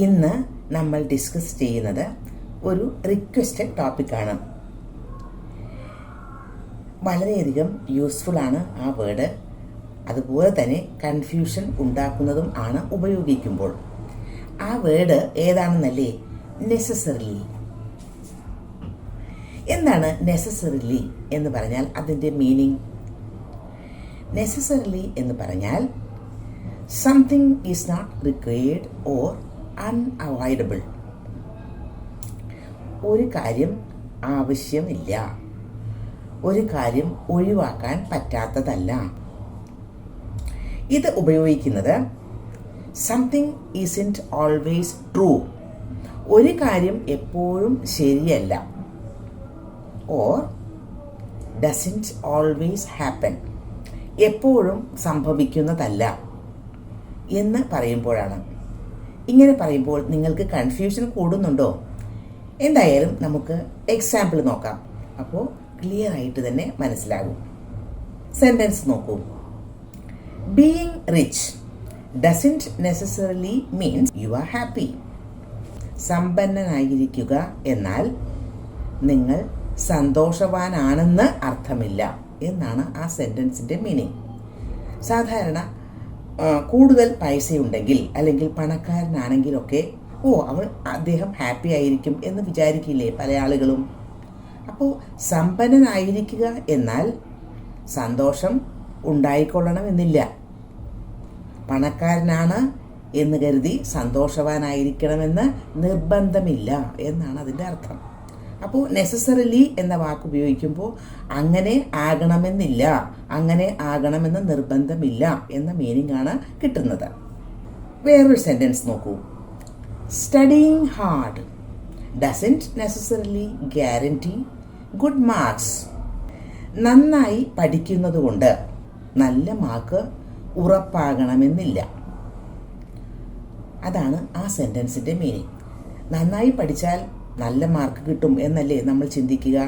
ഇന്ന് നമ്മൾ ഡിസ്കസ് ചെയ്യുന്നത് ഒരു റിക്വസ്റ്റഡ് ടോപ്പിക്കാണ്. വളരെയധികം യൂസ്ഫുൾ ആണ് ആ വേർഡ്. അതുപോലെ തന്നെ കൺഫ്യൂഷൻ ഉണ്ടാക്കുന്നതും ആണ് ഉപയോഗിക്കുമ്പോൾ. ആ വേർഡ് ഏതാണെന്നല്ലേ? നെസസറിലി. എന്താണ് നെസസറിലി എന്ന് പറഞ്ഞാൽ അതിൻ്റെ മീനിങ്? നെസസറിലി എന്ന് പറഞ്ഞാൽ something is not required or unavoidable. ഒരു കാര്യം ആവശ്യമില്ല, ഒരു കാര്യം ഒഴിവാക്കാൻ പറ്റാത്തതല്ല. ഇത് ഉപയോഗിക്കുന്നത് സംതിങ് ഈസിൻറ്റ് ഓൾവേസ് ട്രൂ, ഒരു കാര്യം എപ്പോഴും ശരിയല്ല, ഓർ ഡസൻറ്റ് ഓൾവേസ് ഹാപ്പൻ, എപ്പോഴും സംഭവിക്കുന്നതല്ല എന്ന് പറയുമ്പോഴാണ്. ഇങ്ങനെ പറയുമ്പോൾ നിങ്ങൾക്ക് കൺഫ്യൂഷൻ കൂടുന്നുണ്ടോ? എന്തായാലും നമുക്ക് എക്സാമ്പിൾ നോക്കാം. അപ്പോൾ ക്ലിയർ ആയിട്ട് തന്നെ മനസ്സിലാകും. സെൻറ്റൻസ് നോക്കൂ. Being rich doesn't necessarily means you are happy. സമ്പന്നനായിരിക്കുക എന്നാൽ നിങ്ങൾ സന്തോഷവാനാണെന്ന് അർത്ഥമില്ല എന്നാണ് ആ സെൻറ്റൻസിൻ്റെ മീനിങ്. സാധാരണ കൂടുതൽ പൈസയുണ്ടെങ്കിൽ അല്ലെങ്കിൽ പണക്കാരനാണെങ്കിലൊക്കെ അദ്ദേഹം ഹാപ്പി ആയിരിക്കും എന്ന് വിചാരിക്കില്ലേ പല ആളുകളും. അപ്പോൾ സമ്പന്നനായിരിക്കുക എന്നാൽ സന്തോഷം ഉണ്ടായിക്കൊള്ളണമെന്നില്ല. പണക്കാരനാണ് എന്ന് കരുതി സന്തോഷവാനായിരിക്കണമെന്ന് നിർബന്ധമില്ല എന്നാണ് അതിൻ്റെ അർത്ഥം. അപ്പോൾ നെസസറിലി എന്ന വാക്ക് ഉപയോഗിക്കുമ്പോൾ അങ്ങനെ ആകണമെന്നില്ല, അങ്ങനെ ആകണമെന്ന് നിർബന്ധമില്ല എന്ന മീനിങ് ആണ് കിട്ടുന്നത്. വേറൊരു സെൻറ്റൻസ് നോക്കൂ. Studying hard doesn't necessarily guarantee good marks. നന്നായി പഠിക്കുന്നത് കൊണ്ട് നല്ല മാർക്ക് ഉറപ്പാകണമെന്നില്ല. അതാണ് ആ സെൻറ്റൻസിൻ്റെ മീനിങ്. നന്നായി പഠിച്ചാൽ നല്ല മാർക്ക് കിട്ടും എന്നല്ലേ നമ്മൾ ചിന്തിക്കുക.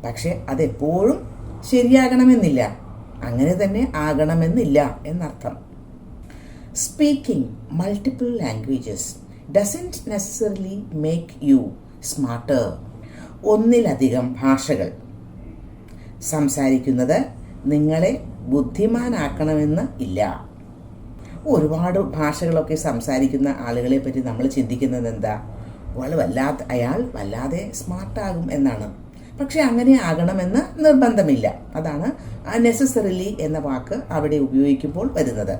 പക്ഷെ അതെപ്പോഴും ശരിയാകണമെന്നില്ല, അങ്ങനെ തന്നെ ആകണമെന്നില്ല എന്നർത്ഥം. Speaking multiple languages doesn't necessarily make you smarter. ഒന്നിലധികം ഭാഷകൾ സംസാരിക്കുന്നത് നിങ്ങളെ ബുദ്ധിമാനാക്കണമെന്ന് ഇല്ല. ഒരുപാട് ഭാഷകളൊക്കെ സംസാരിക്കുന്ന ആളുകളെ പറ്റി നമ്മൾ ചിന്തിക്കുന്നത് എന്താ? അയാൾ വല്ലാതെ സ്മാർട്ടാകും എന്നാണ്. പക്ഷെ അങ്ങനെ ആകണമെന്ന് നിർബന്ധമില്ല. അതാണ് നെസസറിലി എന്ന വാക്ക് അവിടെ ഉപയോഗിക്കുമ്പോൾ വരുന്നത്.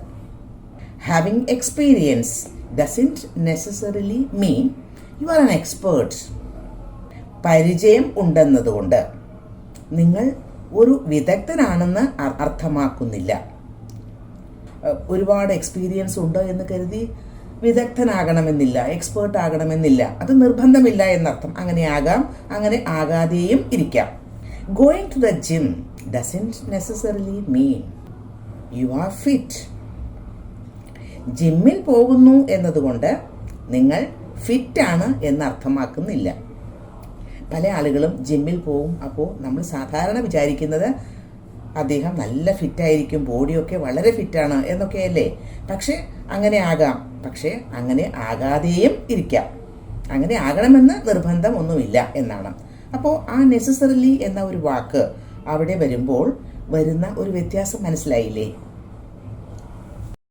Having experience doesn't necessarily mean you are an expert. പരിചയം ഉണ്ടെന്നതുകൊണ്ട് നിങ്ങൾ ഒരു വിദഗ്ധനാണെന്ന് അർത്ഥമാക്കുന്നില്ല. ഒരുപാട് എക്സ്പീരിയൻസ് ഉണ്ട് എന്ന് കരുതി വിദഗ്ധനാകണമെന്നില്ല, എക്സ്പേർട്ട് ആകണമെന്നില്ല. അത് നിർബന്ധമില്ല എന്നർത്ഥം. അങ്ങനെ ആകാം, അങ്ങനെ ആകാതെയും ഇരിക്കാം. Going to the gym doesn't necessarily mean you are fit. ജിമ്മിൽ പോകുന്നു എന്നതുകൊണ്ട് നിങ്ങൾ ഫിറ്റാണ് എന്നർത്ഥമാക്കുന്നില്ല. പല ആളുകളും ജിമ്മിൽ പോകും. അപ്പോൾ നമ്മൾ സാധാരണ വിചാരിക്കുന്നത് അദ്ദേഹം നല്ല ഫിറ്റായിരിക്കും, ബോഡിയൊക്കെ വളരെ ഫിറ്റാണ് എന്നൊക്കെയല്ലേ. പക്ഷെ അങ്ങനെ ആകാം, പക്ഷേ അങ്ങനെ ആകാതെയും ഇരിക്കാം. അങ്ങനെ ആകണമെന്ന് നിർബന്ധം ഒന്നുമില്ല എന്നാണ്. അപ്പോൾ ആ നെസസറിലി എന്ന ഒരു വാക്ക് അവിടെ വരുമ്പോൾ വരുന്ന ഒരു വ്യത്യാസം മനസ്സിലായില്ലേ?